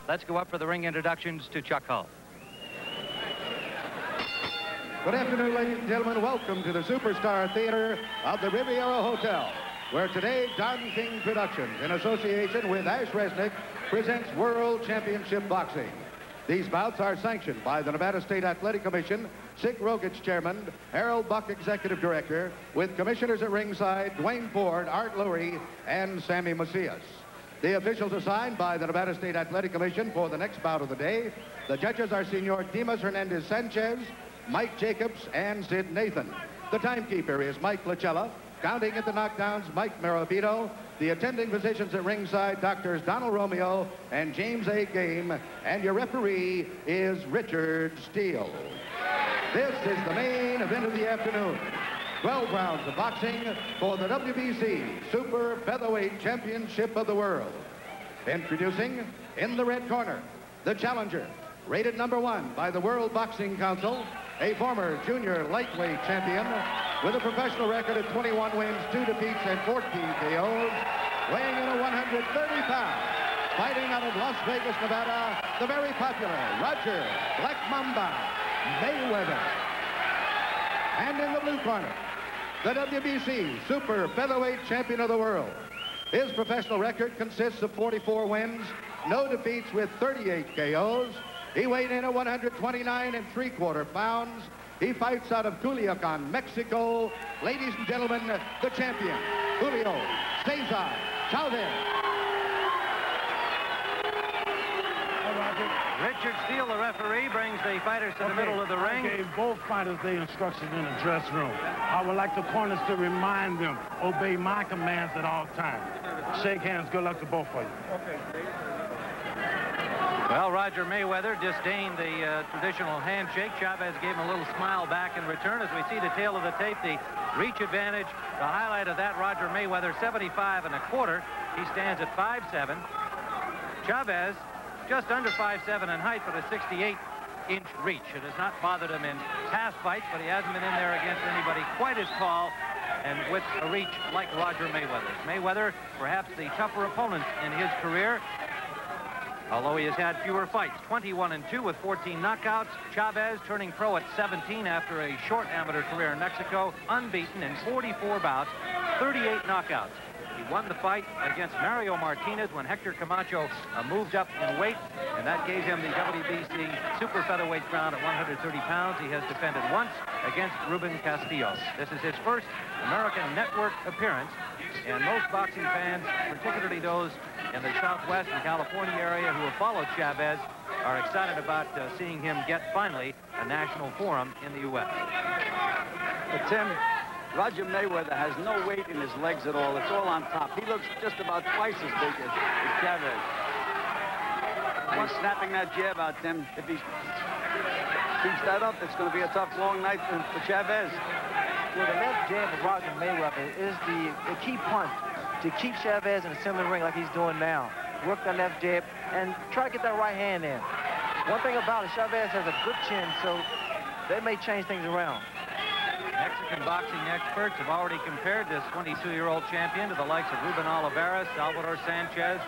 Let's go up for the ring introductions to Chuck Hull. Good afternoon, ladies and gentlemen. Welcome to the Superstar Theater of the Riviera Hotel, where today Don King Productions, in association with Ash Resnick, presents World Championship Boxing. These bouts are sanctioned by the Nevada State Athletic Commission, Sig Rogich Chairman, Harold Buck Executive Director, with commissioners at ringside, Dwayne Ford, Art Lurie, and Sammy Macias. The officials assigned by the Nevada State Athletic Commission for the next bout of the day. The judges are Senor Dimas Hernandez Sanchez, Mike Jacobs, and Sid Nathan. The timekeeper is Mike Lachella. Counting at the knockdowns, Mike Marabito. The attending physicians at ringside, Doctors Donald Romeo and James A. Game. And your referee is Richard Steele. This is the main event of the afternoon. 12 rounds of boxing for the WBC Super Featherweight Championship of the World. Introducing, in the red corner, the challenger, rated #1 by the World Boxing Council, a former junior lightweight champion with a professional record of 21 wins, 2 defeats, and 14 KOs, weighing in at 130 pounds, fighting out of Las Vegas, Nevada, the very popular Roger Black Mamba Mayweather. And in the blue corner, the WBC Super Featherweight Champion of the World. His professional record consists of 44 wins, no defeats, with 38 KOs. He weighed in at 129 3/4 pounds. He fights out of Culiacan, Mexico. Ladies and gentlemen, the champion, Julio Cesar Chavez. Richard Steele, the referee, brings the fighters to the middle of the ring. I gave both fighters their instructions in the dress room. I would like the corners to remind them, obey my commands at all times. Shake hands. Good luck to both of you. Okay. Well, Roger Mayweather disdained the traditional handshake. Chavez gave him a little smile back in return. As we see the tail of the tape, the reach advantage, the highlight of that, Roger Mayweather, 75 1/4. He stands at 5'7". Chavez, just under 5'7" in height, but a 68-inch reach. It has not bothered him in past fights, but he hasn't been in there against anybody quite as tall and with a reach like Roger Mayweather's. Mayweather, perhaps the tougher opponent in his career, although he has had fewer fights. 21-2 with 14 knockouts. Chavez, turning pro at 17 after a short amateur career in Mexico, unbeaten in 44 bouts, 38 knockouts. He won the fight against Mario Martinez when Hector Camacho moved up in weight, and that gave him the WBC Super Featherweight crown at 130 pounds. He has defended once against Ruben Castillo. This is his first American network appearance, and most boxing fans, particularly those in the Southwest and California area who have followed Chavez, are excited about seeing him get finally a national forum in the U.S. But Tim, Roger Mayweather has no weight in his legs at all. It's all on top. He looks just about twice as big as Chavez. And he's snapping that jab out, Tim. If he keeps that up, it's going to be a tough, long night for Chavez. Well, the left jab of Roger Mayweather is the key punch to keep Chavez in a similar ring like he's doing now. Work that left jab and try to get that right hand in. One thing about it, Chavez has a good chin, so they may change things around. Mexican boxing experts have already compared this 22-year-old champion to the likes of Ruben Olivares, Salvador Sanchez,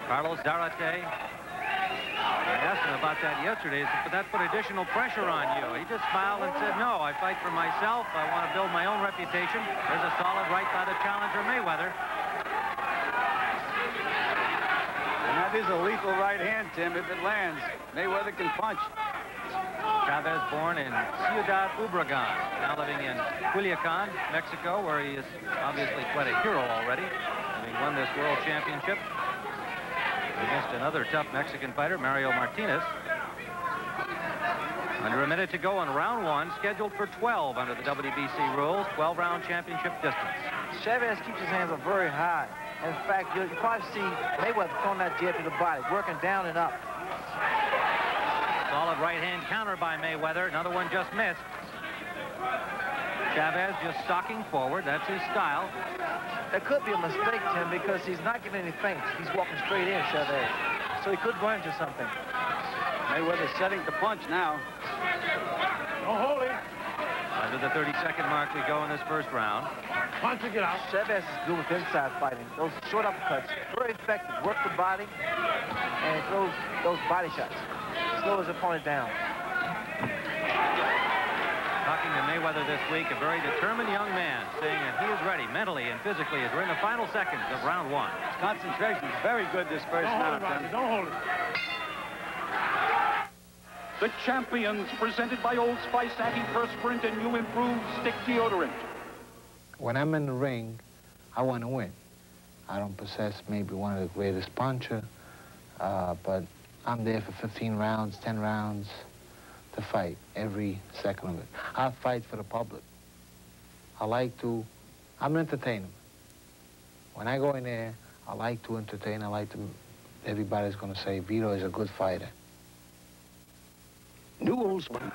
Carlos Zarate. I asked him about that yesterday. But that put additional pressure on you. He just smiled and said, no, I fight for myself. I want to build my own reputation. There's a solid right by the challenger, Mayweather. And that is a lethal right hand, Tim. If it lands, Mayweather can punch. Chavez, born in Ciudad Obregón, now living in Culiacan, Mexico, where he is obviously quite a hero already, having won this world championship against another tough Mexican fighter, Mario Martinez. Under a minute to go in round 1, scheduled for 12 under the WBC rules, 12-round championship distance. Chavez keeps his hands up very high. In fact, you probably see Mayweather throwing that jab to the body, working down and up. Solid right hand counter by Mayweather. Another one just missed. Chavez just stalking forward. That's his style. It could be a mistake, Tim, because he's not giving any feints. He's walking straight in, Chavez. So he could run into something. Mayweather's setting to punch now. Don't hold it. Under the 30-second mark we go in this first round. Punch and get out. Chavez is good with inside fighting. Those short uppercuts, very effective. Work the body. and throws those body shots. Slow his opponent down. Talking to Mayweather this week, a very determined young man, saying that he is ready mentally and physically as we're in the final seconds of round one. His concentration is very good this first round. Don't hold it. The champions, presented by Old Spice Anti-Perspirant and new improved stick deodorant. When I'm in the ring, I want to win. I don't possess maybe one of the greatest puncher, but I'm there for 15 rounds, 10 rounds to fight every second of it. I fight for the public. I'm an entertainer. When I go in there, I like to entertain. Everybody's going to say Vito is a good fighter. New Oldsman.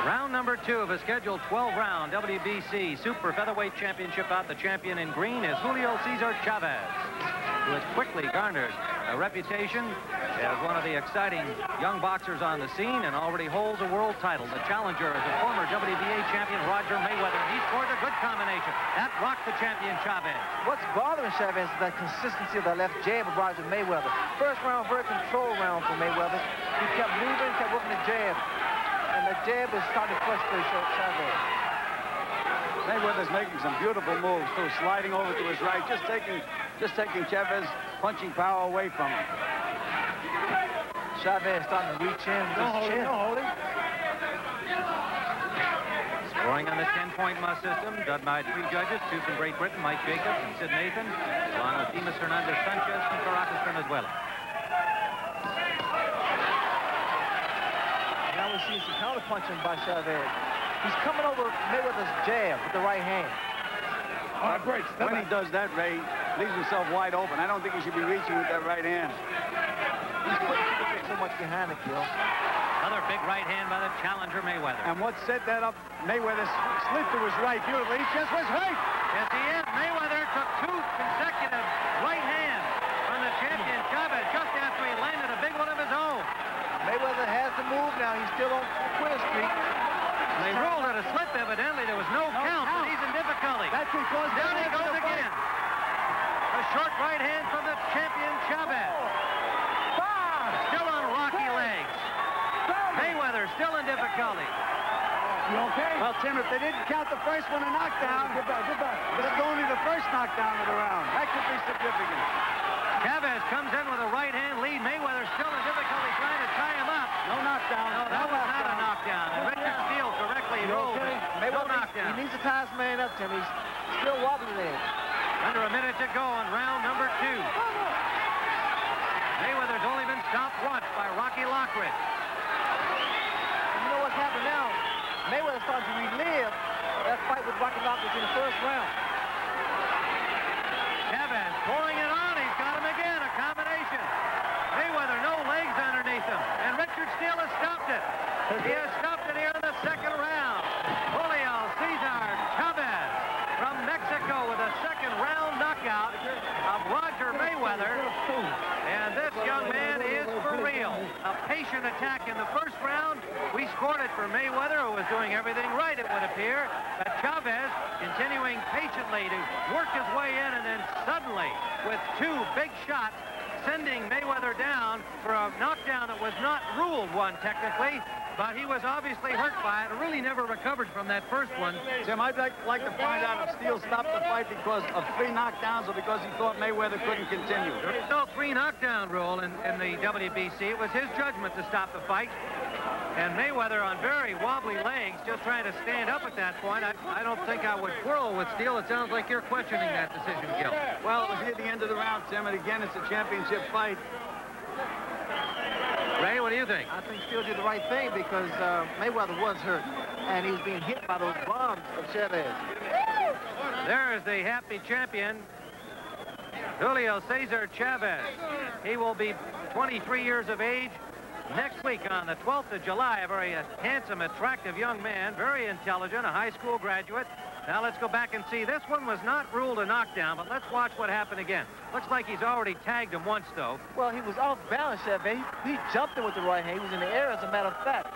Round number 2 of a scheduled 12-round WBC Super Featherweight Championship bout. The champion in green is Julio Cesar Chavez, who has quickly garnered a reputation as one of the exciting young boxers on the scene and already holds a world title. The challenger is the former WBA champion Roger Mayweather. He scored a good combination. That rocked the champion Chavez. What's bothering Chavez is the consistency of the left jab of Roger Mayweather. First round, very controlled round for Mayweather. He kept moving, kept working the jab. And the jab is starting to frustrate Chavez. Mayweather's making some beautiful moves, too, sliding over to his right, just taking Chavez punching power away from him. Chavez starting to reach in with his chin. Don't hold it. Scoring on the 10-point must system, done by 3 judges, 2 from Great Britain, Mike Jacobs and Sid Nathan, along with Dimas Hernandez Sanchez from Caracas, Venezuela. Now we're seeing some counter punching by Chavez. He's coming over Mayweather's jab with the right hand. All right, great. When he does that, Ray, leaves himself wide open. I don't think he should be reaching with that right hand. He's putting so much behind the kill. Another big right hand by the challenger Mayweather. And what set that up, Mayweather slid to his right beautifully. He just was hurt. Yes, he is. Mayweather took 2 consecutive right hands from the champion Chavez just after he landed a big one of his own. Mayweather has to move now. He's still on quit streak. They ruled it a slip, evidently. There was no count, but he's in difficulty. That's because Down he goes again. A short right hand from the champion Chavez. Still on rocky legs. Mayweather still in difficulty. You okay? Well, Tim, if they didn't count the first one a knockdown, this is only the first knockdown of the round. That could be significant. Chavez comes in with a right hand lead. Mayweather still in difficulty trying to tie him up. No knockdown. No, that was not a knockdown. And Richard Steele correctly ruled it. No knockdown. He needs to tie his man up, Tim. He's still wobbly there. Under a minute to go on round number 2. Mayweather's only been stopped once by Rocky Lockridge. And you know what's happened now? Mayweather's starting to relive that fight with Rocky Lockridge in the first round. Chavez pouring it on. He's got him again. A combination. Mayweather, no legs underneath him. And Richard Steele has stopped it. He has stopped it here in the second round. Julio Cesar Chavez from Mexico with a second round knockout of Roger Mayweather. And this young man is for real. A patient attack in the first round. We scored it for Mayweather, who was doing everything right, it would appear. But Chavez continuing patiently to work his way in, and then suddenly, with 2 big shots, sending Mayweather down for a knockdown that was not ruled one technically, but he was obviously hurt by it. Really never recovered from that first one. Tim, I'd like to find out if Steele stopped the fight because of 3 knockdowns or because he thought Mayweather couldn't continue. There is no 3 knockdown rule in the WBC. It was his judgment to stop the fight. And Mayweather on very wobbly legs, just trying to stand up at that point. I don't think I would quarrel with Steele. It sounds like you're questioning that decision, Gil. Well, it was near the end of the round, Tim, and again, it's a championship fight. Ray, what do you think? I think Steele did the right thing because Mayweather was hurt, and he was being hit by those bombs of Chavez. There's the happy champion, Julio Cesar Chavez. He will be 23 years of age next week on the 12th of July. A very handsome, attractive young man, very intelligent, a high school graduate. Now let's go back and see. This one was not ruled a knockdown, but let's watch what happened again. Looks like he's already tagged him once, though. Well, he was off balance, Chavez. He jumped him with the right hand. He was in the air, as a matter of fact.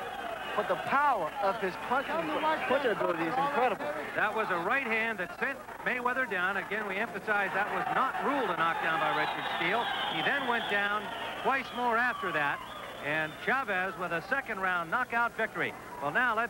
But the power of his punching ability is incredible. That was a right hand that sent Mayweather down. Again, we emphasize that was not ruled a knockdown by Richard Steele. He then went down twice more after that. And Chavez with a second round knockout victory. Well, now let's